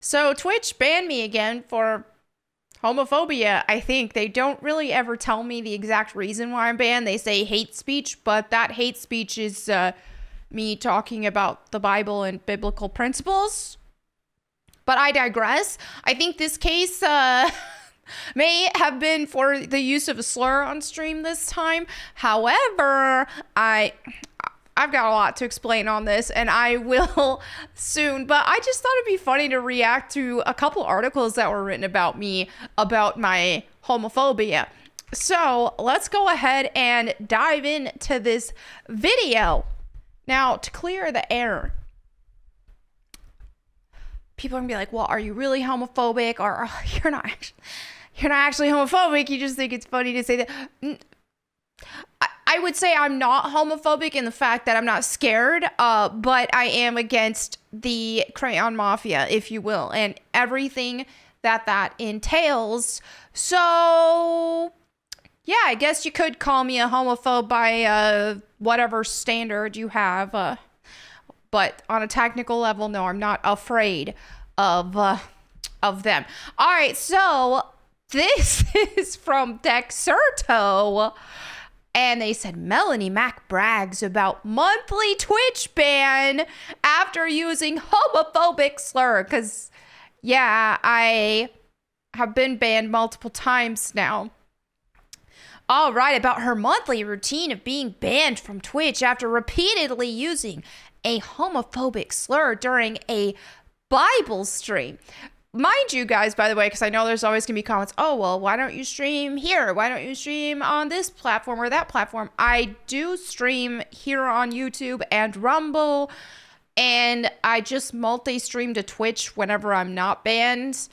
So Twitch banned me again for homophobia. I think they don't really ever tell me the exact reason why I'm banned. They say hate speech, but that hate speech is me talking about the Bible and biblical principles. But I digress. I think this case may have been for the use of a slur on stream this time. However, I've got a lot to explain on this, and I will soon, but I just thought it'd be funny to react to a couple articles that were written about me, about my homophobia. So let's go ahead and dive into this video. Now, to clear the air, people are gonna be like, well, are you really homophobic? Or oh, you're not actually homophobic. You just think it's funny to say that. I would say I'm not homophobic in the fact that I'm not scared, but I am against the crayon mafia, if you will, and everything that entails. So, yeah, I guess you could call me a homophobe by whatever standard you have. But on a technical level, no, I'm not afraid of them. All right, so this is from Dexerto. And they said, Melanie Mac brags about monthly Twitch ban after using homophobic slur. Because, yeah, I have been banned multiple times now. All right, about her monthly routine of being banned from Twitch after repeatedly using a homophobic slur during a Bible stream. Mind you guys, by the way, because I know there's always going to be comments, oh, well, why don't you stream here? Why don't you stream on this platform or that platform? I do stream here on YouTube and Rumble, and I just multi-stream to Twitch whenever I'm not banned.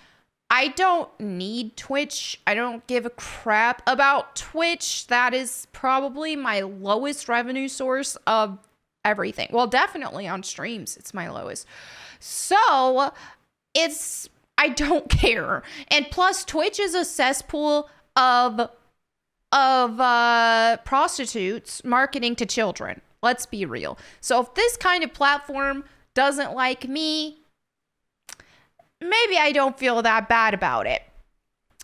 I don't need Twitch. I don't give a crap about Twitch. That is probably my lowest revenue source of everything. Well, definitely on streams, it's my lowest. So, I don't care. And plus, Twitch is a cesspool of prostitutes marketing to children. Let's be real. So if this kind of platform doesn't like me, maybe I don't feel that bad about it.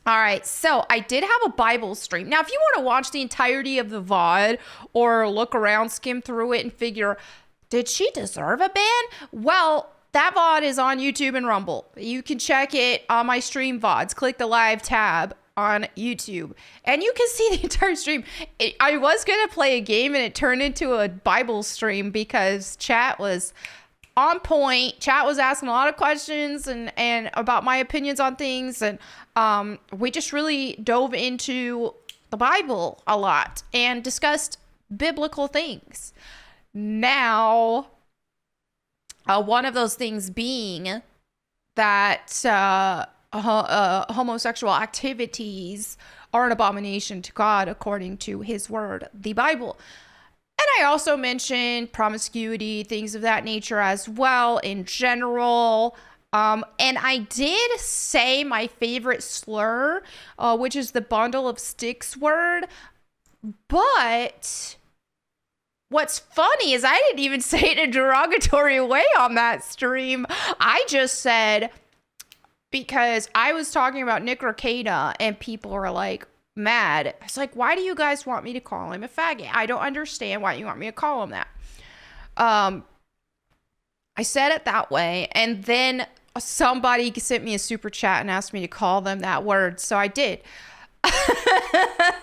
All right, so I did have a Bible stream. Now, if you want to watch the entirety of the VOD or look around, skim through it and figure, did she deserve a ban? Well, that VOD is on YouTube and Rumble. You can check it on my stream VODs. Click the live tab on YouTube and you can see the entire stream. I was going to play a game and it turned into a Bible stream because chat was on point. Chat was asking a lot of questions and about my opinions on things. And we just really dove into the Bible a lot and discussed biblical things. Now, one of those things being that homosexual activities are an abomination to God according to his word, the Bible. And I also mentioned promiscuity, things of that nature as well in general. And I did say my favorite slur, which is the bundle of sticks word. But what's funny is I didn't even say it in a derogatory way on that stream. I just said, because I was talking about Nick Rekieta and people were like mad. It's like, why do you guys want me to call him a faggot? I don't understand why you want me to call him that. I said it that way. And then somebody sent me a super chat and asked me to call them that word. So I did.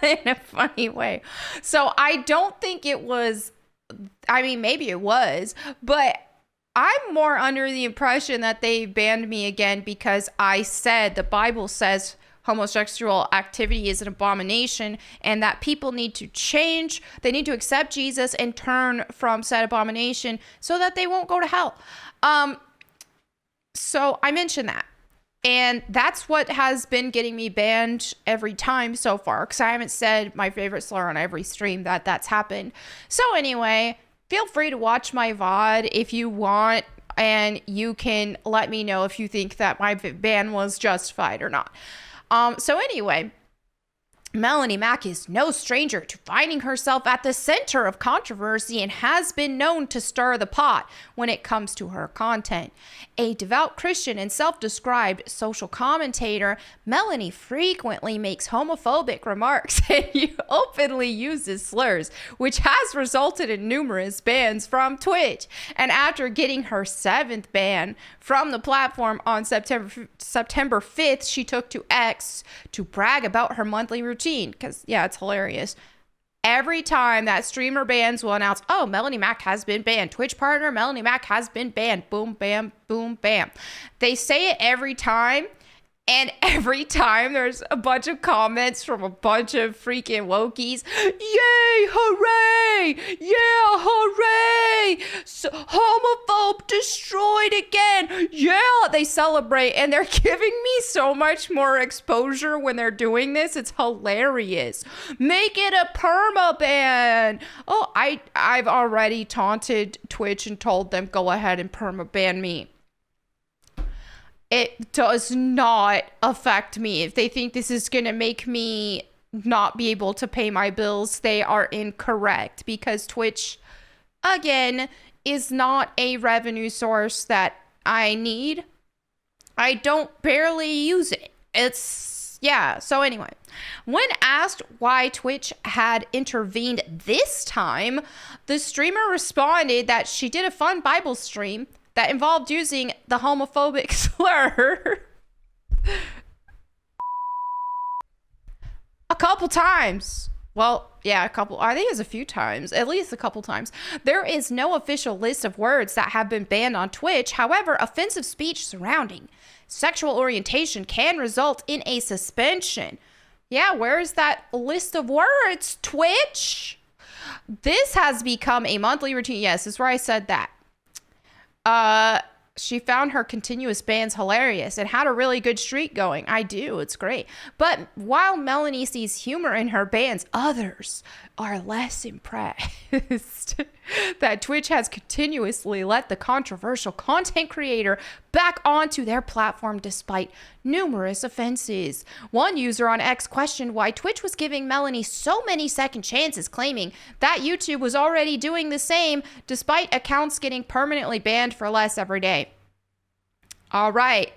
In a funny way. So I don't think it was, I mean, maybe it was, but I'm more under the impression that they banned me again because I said the Bible says homosexual activity is an abomination and that people need to change. They need to accept Jesus and turn from said abomination so that they won't go to hell. So I mentioned that. And that's what has been getting me banned every time so far, because I haven't said my favorite slur on every stream that's happened. So anyway, feel free to watch my VOD if you want, and you can let me know if you think that my ban was justified or not. So anyway, Melanie Mack is no stranger to finding herself at the center of controversy and has been known to stir the pot when it comes to her content. A devout Christian and self-described social commentator, Melanie frequently makes homophobic remarks and openly uses slurs, which has resulted in numerous bans from Twitch. And after getting her 7th ban from the platform on September 5th, she took to X to brag about her monthly routine, because yeah, it's hilarious. Every time that streamer bans will announce, oh, Melanie Mack has been banned. Twitch partner, Melanie Mack has been banned. Boom, bam, boom, bam. They say it every time. And every time there's a bunch of comments from a bunch of freaking wokies. Yay, hooray! Yeah, hooray! So, homophobe destroyed again. Yeah, they celebrate. And they're giving me so much more exposure when they're doing this. It's hilarious. Make it a perma ban. Oh, I've already taunted Twitch and told them go ahead and perma ban me. It does not affect me. If they think this is going to make me not be able to pay my bills, they are incorrect, because Twitch, again, is not a revenue source that I need. I don't barely use it. So anyway, when asked why Twitch had intervened this time, the streamer responded that she did a fun Bible stream that involved using the homophobic slur a couple times. Well, yeah, I think it's a few times, at least a couple times. There is no official list of words that have been banned on Twitch. However, offensive speech surrounding sexual orientation can result in a suspension. Yeah, where's that list of words, Twitch? This has become a monthly routine. Yes, this is where I said that. She found her continuous bans hilarious and had a really good streak going. I do. It's great. But while Melanie sees humor in her bans, others are less impressed that Twitch has continuously let the controversial content creator back onto their platform despite numerous offenses. One user on X questioned why Twitch was giving Melanie so many second chances, claiming that YouTube was already doing the same despite accounts getting permanently banned for less every day. All right.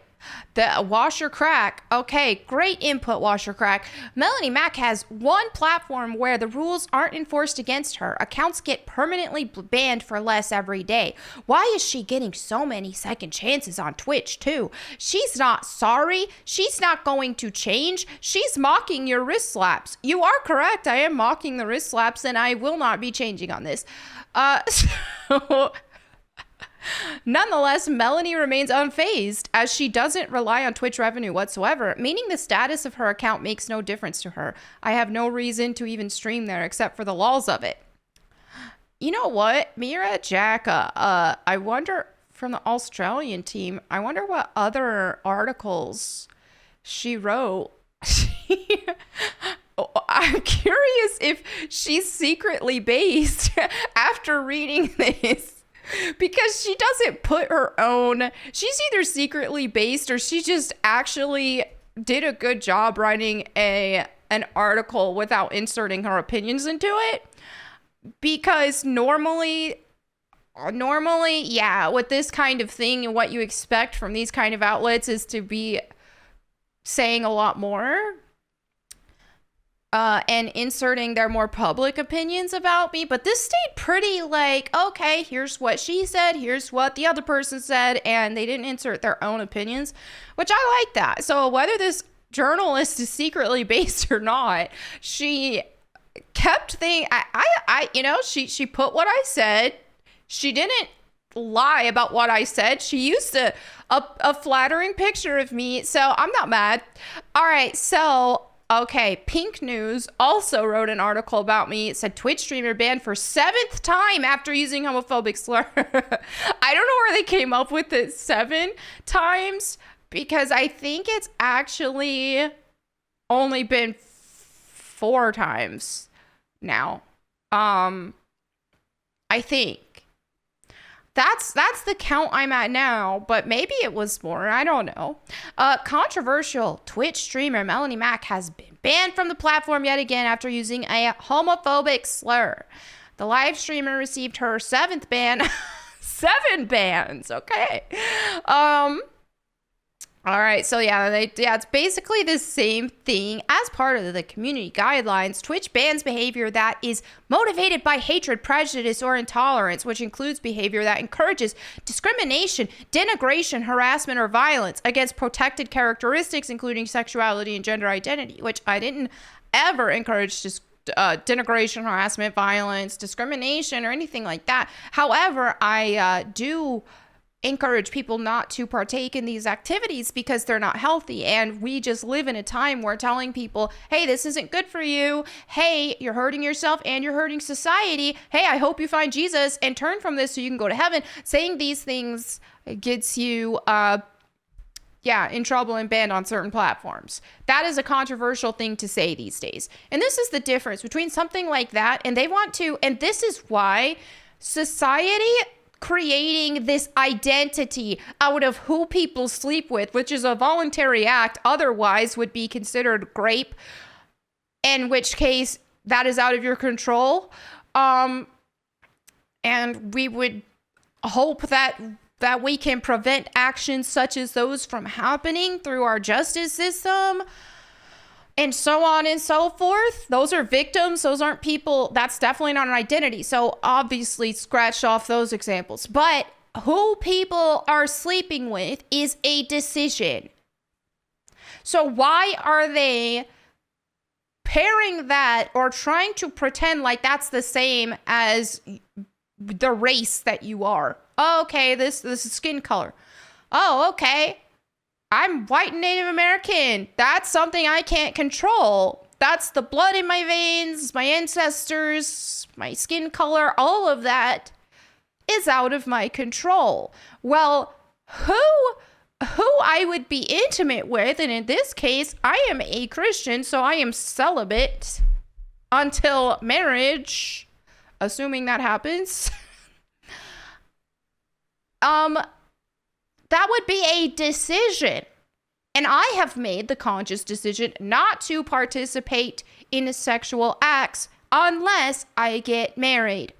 The Washer Crack. Okay, great input, Washer Crack. Melanie Mack has one platform where the rules aren't enforced against her. Accounts get permanently banned for less every day. Why is she getting so many second chances on Twitch, too? She's not sorry. She's not going to change. She's mocking your wrist slaps. You are correct. I am mocking the wrist slaps, and I will not be changing on this. Nonetheless, Melanie remains unfazed as she doesn't rely on Twitch revenue whatsoever, meaning the status of her account makes no difference to her. I have no reason to even stream there except for the lols of it. You know what? Mira Jacka, I wonder, from the Australian team, I wonder what other articles she wrote. I'm curious if she's secretly based after reading this. Because she doesn't put her own, she's either secretly based or she just actually did a good job writing an article without inserting her opinions into it. Because normally, yeah, with this kind of thing and what you expect from these kind of outlets is to be saying a lot more. And inserting their more public opinions about me. But this stayed pretty like, okay, here's what she said, here's what the other person said, and they didn't insert their own opinions, which I like that. So whether this journalist is secretly based or not, she kept she put what I said. She didn't lie about what I said. She used a flattering picture of me, so I'm not mad. All right, so okay, Pink News also wrote an article about me. It said Twitch streamer banned for 7th time after using homophobic slur. I don't know where they came up with it 7 times, because I think it's actually only been 4 times now. I think. That's the count I'm at now, but maybe it was more. I don't know. Controversial Twitch streamer Melanie Mack has been banned from the platform yet again after using a homophobic slur. The live streamer received her 7th ban. 7 bans. Okay. All right, so it's basically the same thing. As part of the community guidelines, Twitch bans behavior that is motivated by hatred, prejudice, or intolerance, which includes behavior that encourages discrimination, denigration, harassment, or violence against protected characteristics, including sexuality and gender identity, which I didn't ever encourage denigration, harassment, violence, discrimination, or anything like that. However, I do encourage people not to partake in these activities because they're not healthy. And we just live in a time where telling people, hey, this isn't good for you. Hey, you're hurting yourself and you're hurting society. Hey, I hope you find Jesus and turn from this so you can go to heaven. Saying these things gets you, in trouble and banned on certain platforms. That is a controversial thing to say these days. And this is the difference between something like that and this is why society creating this identity out of who people sleep with, which is a voluntary act, otherwise would be considered rape, in which case that is out of your control. And we would hope that we can prevent actions such as those from happening through our justice system, and so on and so forth. Those are victims. Those aren't people. That's definitely not an identity. So obviously scratch off those examples. But who people are sleeping with is a decision. So why are they pairing that or trying to pretend like that's the same as the race that you are? Oh, okay, this is skin color. Oh, okay. I'm white and Native American. That's something I can't control. That's the blood in my veins, my ancestors, my skin color, all of that is out of my control. Well, who I would be intimate with, and in this case, I am a Christian, so I am celibate until marriage, assuming that happens. That would be a decision. And I have made the conscious decision not to participate in sexual acts unless I get married.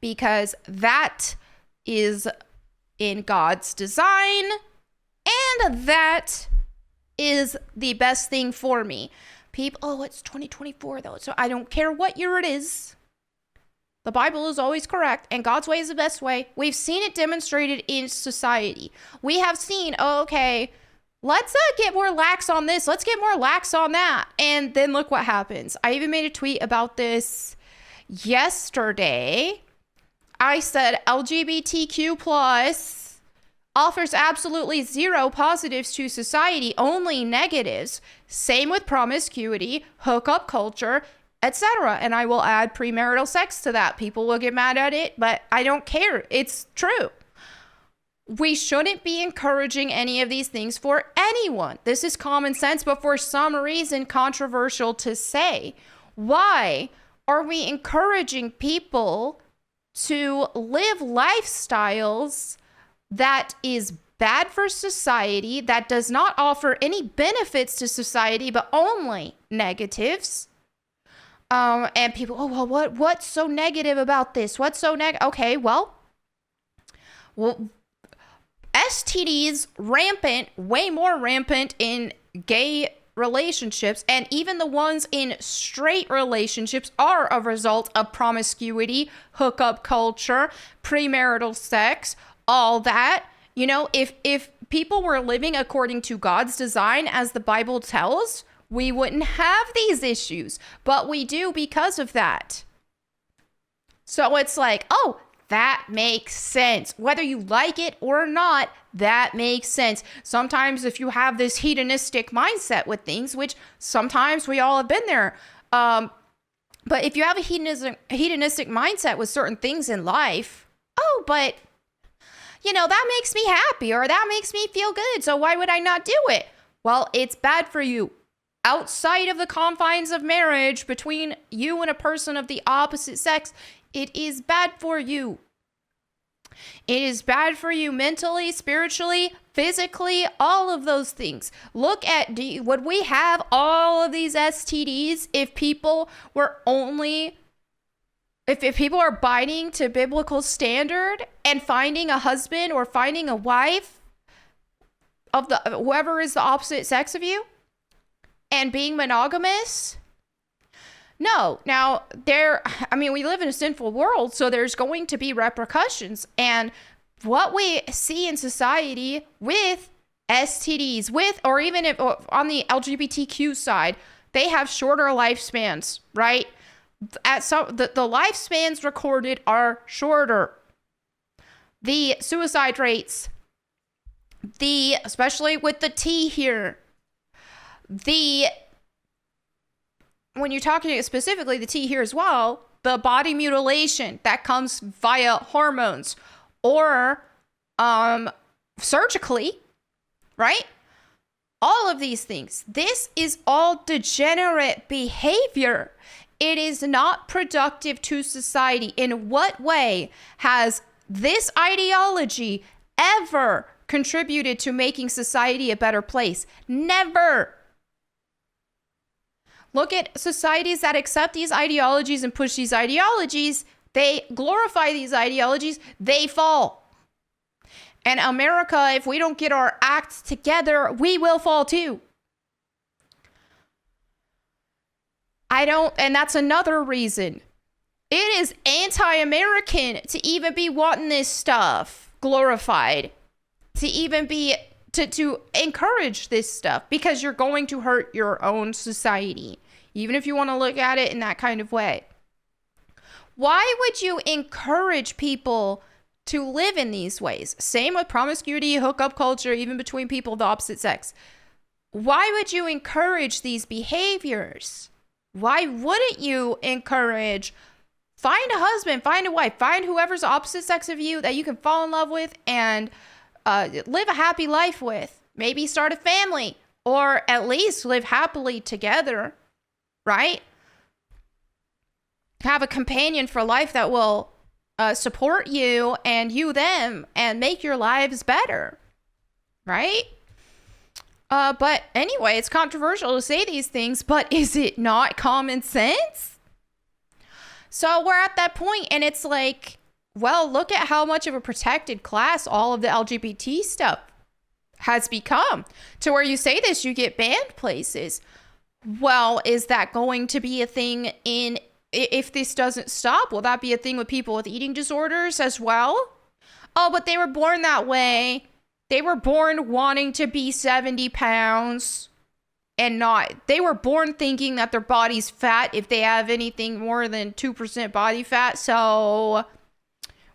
Because that is in God's design, and that is the best thing for me. People, it's 2024 though, so I don't care what year it is. The Bible is always correct, and God's way is the best way. We've seen it demonstrated in society. We have seen, let's get more lax on this. Let's get more lax on that. And then look what happens. I even made a tweet about this yesterday. I said LGBTQ plus offers absolutely zero positives to society, only negatives. Same with promiscuity, hookup culture, etc. And I will add premarital sex to that. People will get mad at it, but I don't care. It's true. We shouldn't be encouraging any of these things for anyone. This is common sense, but for some reason controversial to say. Why are we encouraging people to live lifestyles that is bad for society, that does not offer any benefits to society, but only negatives? And people, what's so negative about this? What's so negative? Okay, well, STDs rampant, way more rampant in gay relationships, and even the ones in straight relationships are a result of promiscuity, hookup culture, premarital sex, all that. You know, if people were living according to God's design as the Bible tells, we wouldn't have these issues, but we do because of that. So it's like, oh, that makes sense. Whether you like it or not, that makes sense. Sometimes if you have this hedonistic mindset with things, which sometimes we all have been there, but if you have a hedonistic mindset with certain things in life, but that makes me happy, or that makes me feel good, so why would I not do it? Well, it's bad for you. Outside of the confines of marriage between you and a person of the opposite sex, it is bad for you. It is bad for you mentally, spiritually, physically, all of those things. Look at, would we have all of these STDs if people were only, if people are abiding to biblical standard and finding a husband or finding a wife of the whoever is the opposite sex of you and being monogamous? No. Now, we live in a sinful world, so there's going to be repercussions. And what we see in society with STDs, or even if on the LGBTQ side, they have shorter lifespans, right? The lifespans recorded are shorter. The suicide rates, especially with the T here, when you're talking specifically the T here as well, the body mutilation that comes via hormones or surgically, right? All of these things. This is all degenerate behavior. It is not productive to society. In what way has this ideology ever contributed to making society a better place? Never. Look at societies that accept these ideologies and push these ideologies. They glorify these ideologies. They fall. And America, if we don't get our acts together, we will fall too. And that's another reason. It is anti-American to even be wanting this stuff glorified. To even be to encourage this stuff, because you're going to hurt your own society, even if you want to look at it in that kind of way. Why would you encourage people to live in these ways? Same with promiscuity, hookup culture, even between people of the opposite sex. Why would you encourage these behaviors? Why wouldn't you encourage, find a husband, find a wife, find whoever's the opposite sex of you that you can fall in love with and live a happy life with? Maybe start a family, or at least live happily together, right? Have a companion for life that will support you and you them and make your lives better, right? But anyway, it's controversial to say these things, but is it not common sense? So we're at that point, and it's like, well, look at how much of a protected class all of the LGBT stuff has become, to where you say this, you get banned places. Well, is that going to be a thing if this doesn't stop? Will that be a thing with people with eating disorders as well? Oh, but they were born that way. They were born wanting to be 70 pounds and they were born thinking that their body's fat if they have anything more than 2% body fat. So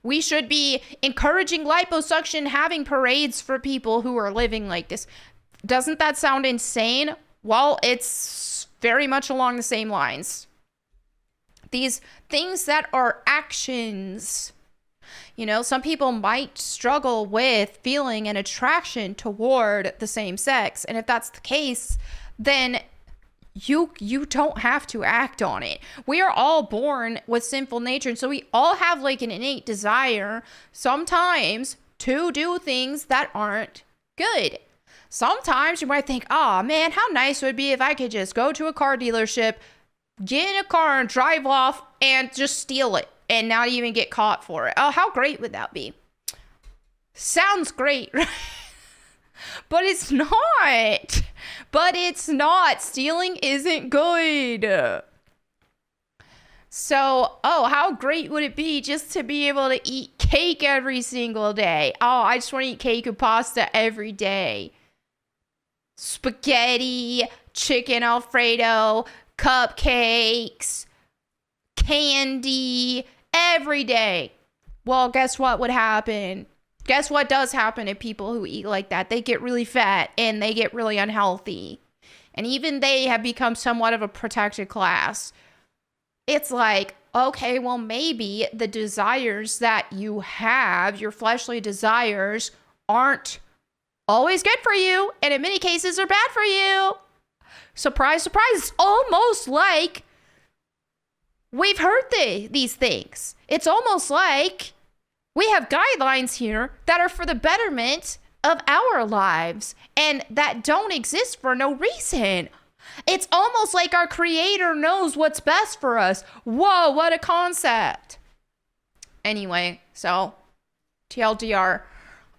we should be encouraging liposuction, having parades for people who are living like this. Doesn't that sound insane? Well, it's very much along the same lines. These things that are actions. You know, some people might struggle with feeling an attraction toward the same sex. And if that's the case, then you don't have to act on it. We are all born with sinful nature. And so we all have like an innate desire sometimes to do things that aren't good. Sometimes you might think, oh man, how nice would it be if I could just go to a car dealership, get in a car and drive off and just steal it and not even get caught for it. Oh, how great would that be? Sounds great, right? But it's not. But it's not. Stealing isn't good. So, how great would it be just to be able to eat cake every single day? Oh, I just want to eat cake and pasta every day. Spaghetti, chicken Alfredo, cupcakes, candy, every day. Well, guess what would happen? Guess what does happen to people who eat like that? They get really fat and they get really unhealthy. And even they have become somewhat of a protected class. It's like, okay, well, maybe the desires that you have, your fleshly desires, aren't always good for you. And in many cases are bad for you. Surprise, surprise. It's almost like we've heard these things. It's almost like We have guidelines here that are for the betterment of our lives and that don't exist for no reason. It's almost like our creator knows what's best for us. Whoa, what a concept. Anyway, so TLDR,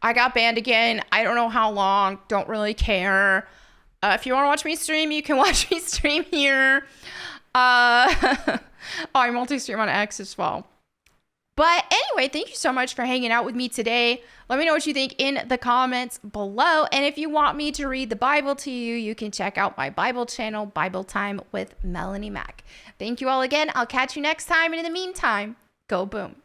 I got banned again. I don't know how long. Don't really care. If you want to watch me stream, you can watch me stream here. I multi-stream on X as well. But anyway, thank you so much for hanging out with me today. Let me know what you think in the comments below. And if you want me to read the Bible to you, you can check out my Bible channel, Bible Time with Melanie Mack. Thank you all again. I'll catch you next time. And in the meantime, go boom.